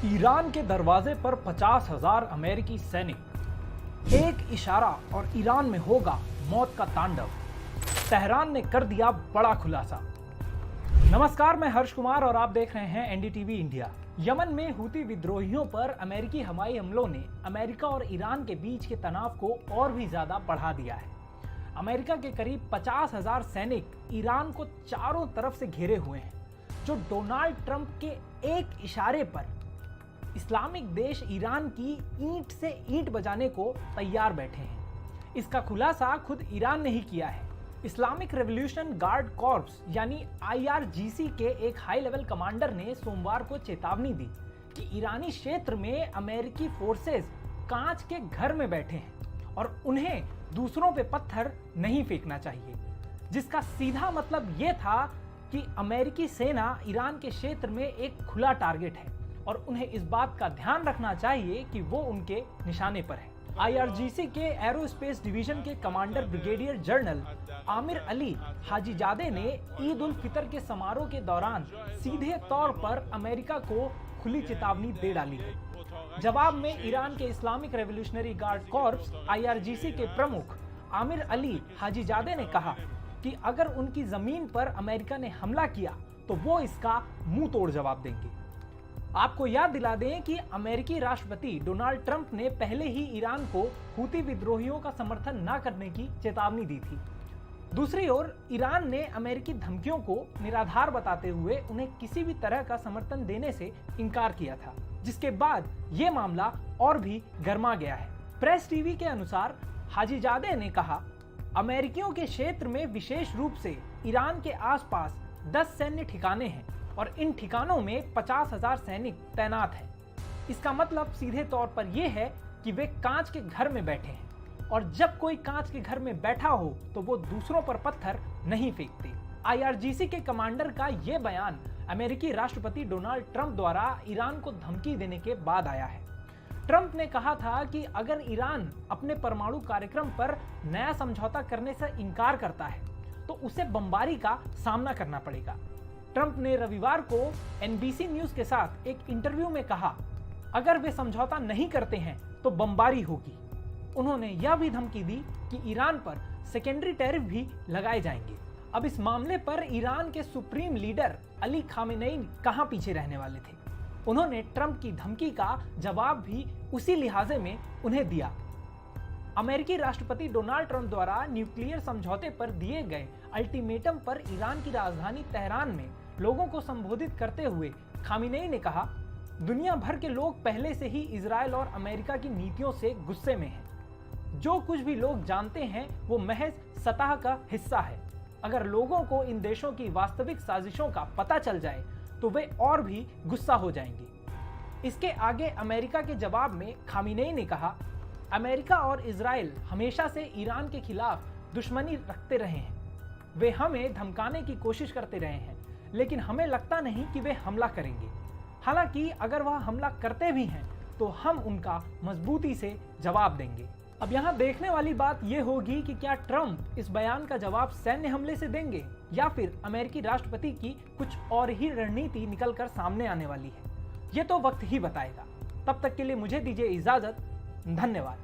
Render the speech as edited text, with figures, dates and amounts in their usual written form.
Iran के दरवाजे पर 50,000 अमेरिकी सैनिक, एक इशारा और ईरान में होगा मौत का तांडव। तेहरान ने कर दिया बड़ा खुलासा। नमस्कार, मैं हर्ष कुमार और आप देख रहे हैं एनडीटीवी इंडिया। यमन में हूती विद्रोहियों पर अमेरिकी हवाई हमलों ने अमेरिका और ईरान के बीच के तनाव को और भी ज्यादा बढ़ा दिया है। अमेरिका के करीब 50,000 सैनिक ईरान को चारों तरफ से घेरे हुए हैं, जो डोनाल्ड ट्रंप के एक इशारे पर इस्लामिक देश ईरान की ईंट से ईंट बजाने को तैयार बैठे हैं। इसका खुलासा खुद ईरान ने ही किया है। इस्लामिक रेवोल्यूशन गार्ड कॉर्प्स यानी IRGC के एक हाई लेवल कमांडर ने सोमवार को चेतावनी दी कि ईरानी क्षेत्र में अमेरिकी फोर्सेस कांच के घर में बैठे हैं और उन्हें दूसरों पे पत्थर नहीं फेंकना चाहिए, जिसका सीधा मतलब ये था कि अमेरिकी सेना ईरान के क्षेत्र में एक खुला टारगेट है और उन्हें इस बात का ध्यान रखना चाहिए कि वो उनके निशाने पर है। IRGC के एरोस्पेस डिवीजन के commander brigadier general Amir Ali Hajizadeh ने ईद उल फितर के समारोह के दौरान सीधे तौर पर अमेरिका को खुली चेतावनी दे डाली है। जवाब में ईरान के Islamic revolutionary guard corps IRGC के प्रमुख आमिर अली हाजीजादे ने कहा कि अगर उनकी जमीन पर अमेरिका ने हमला किया तो वो इसका मुंह तोड़ जवाब देंगे। आपको याद दिला दें कि अमेरिकी राष्ट्रपति डोनाल्ड ट्रंप ने पहले ही ईरान को हूती विद्रोहियों का समर्थन न करने की चेतावनी दी थी। दूसरी ओर ईरान ने अमेरिकी धमकियों को निराधार बताते हुए उन्हें किसी भी तरह का समर्थन देने से इनकार किया था, जिसके बाद ये मामला और भी गर्मा गया है। प्रेस टीवी के अनुसार हाजीजादे ने कहा, अमेरिकियों के क्षेत्र में विशेष रूप से ईरान के आसपास 10 सैन्य ठिकाने हैं और इन ठिकानों में 50,000 सैनिक तैनात हैं। इसका मतलब सीधे तौर पर यह है कि वे कांच के घर में बैठे हैं और जब कोई कांच के घर में बैठा हो तो वो दूसरों पर पत्थर नहीं फेंकते। IRGC के कमांडर का यह बयान अमेरिकी राष्ट्रपति डोनाल्ड ट्रंप द्वारा ईरान को धमकी देने के बाद आया है। ट्रंप ने कहा था कि अगर ईरान अपने परमाणु कार्यक्रम पर नया समझौता करने से इनकार करता है तो उसे बमबारी का सामना करना पड़ेगा। ट्रंप ने रविवार को NBC न्यूज के साथ एक इंटरव्यू में कहा, अगर वे समझौता नहीं करते हैं तो बमबारी होगी। उन्होंने यह भी धमकी दी कि ईरान पर सेकेंडरी टैरिफ भी लगाए जाएंगे। अब इस मामले पर ईरान के सुप्रीम लीडर अली खामेनेई कहां पीछे रहने वाले थे। उन्होंने ट्रंप की धमकी का जवाब भी उसी लिहाजे में उन्हें दिया। अमेरिकी राष्ट्रपति डोनाल्ड ट्रंप द्वारा न्यूक्लियर समझौते पर दिए गए अल्टीमेटम पर ईरान की राजधानी तेहरान में लोगों को संबोधित करते हुए खामेनेई ने कहा, दुनिया भर के लोग पहले से ही इजराइल और अमेरिका की नीतियों से गुस्से में हैं। जो कुछ भी लोग जानते हैं वो महज सतह का हिस्सा है। अगर लोगों को इन देशों की वास्तविक साजिशों का पता चल जाए तो वे और भी गुस्सा हो जाएंगे। इसके आगे अमेरिका के जवाब में खामेनेई ने कहा, अमेरिका और इजराइल हमेशा से ईरान के खिलाफ दुश्मनी रखते रहे हैं। वे हमें धमकाने की कोशिश करते रहे हैं, लेकिन हमें लगता नहीं कि वे हमला करेंगे। हालांकि अगर वह हमला करते भी हैं तो हम उनका मजबूती से जवाब देंगे। अब यहाँ देखने वाली बात यह होगी कि क्या ट्रंप इस बयान का जवाब सैन्य हमले से देंगे या फिर अमेरिकी राष्ट्रपति की कुछ और ही रणनीति निकलकर सामने आने वाली है। ये तो वक्त ही बताएगा। तब तक के लिए मुझे दीजिए इजाजत। धन्यवाद।